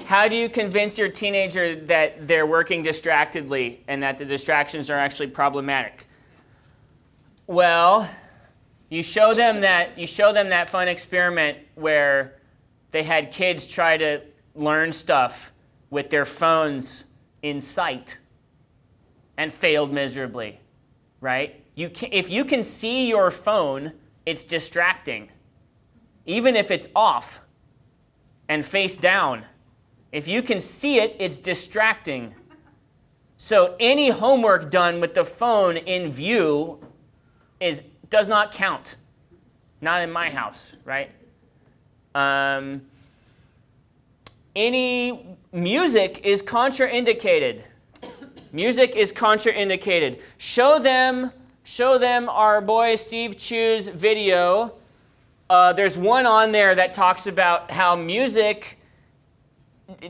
How do you convince your teenager that they're working distractedly and that the distractions are actually problematic? Well, you show them that fun experiment where they had kids try to learn stuff with their phones in sight and failed miserably, right? If you can see your phone, it's distracting, even if it's off and face down. If you can see it, it's distracting. So any homework done with the phone in view does not count. Not in my house, right? Any music is contraindicated. Music is contraindicated. Show them our boy Steve Chu's video. There's one on there that talks about how music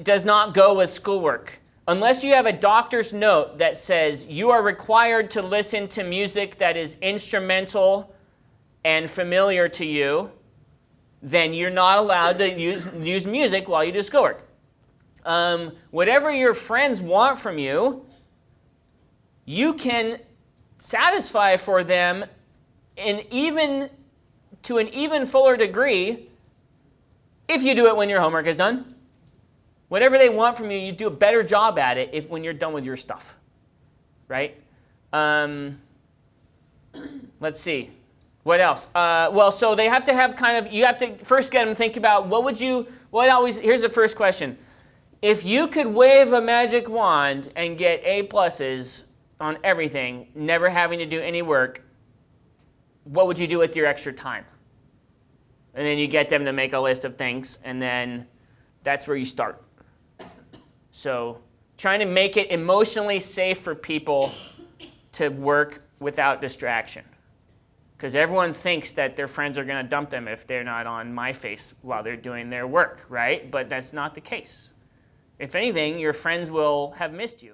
does not go with schoolwork. Unless you have a doctor's note that says you are required to listen to music that is instrumental and familiar to you, then you're not allowed to use music while you do schoolwork. Whatever your friends want from you, you can satisfy for them to an even fuller degree if you do it when your homework is done. Whatever they want from you, you do a better job at it when you're done with your stuff, right? Let's see. What else? Well, so they have to have you have to first get them to think about here's the first question. If you could wave a magic wand and get A+ on everything, never having to do any work, what would you do with your extra time? And then you get them to make a list of things, and then that's where you start. So trying to make it emotionally safe for people to work without distraction. Because everyone thinks that their friends are going to dump them if they're not on MyFace while they're doing their work, right? But that's not the case. If anything, your friends will have missed you.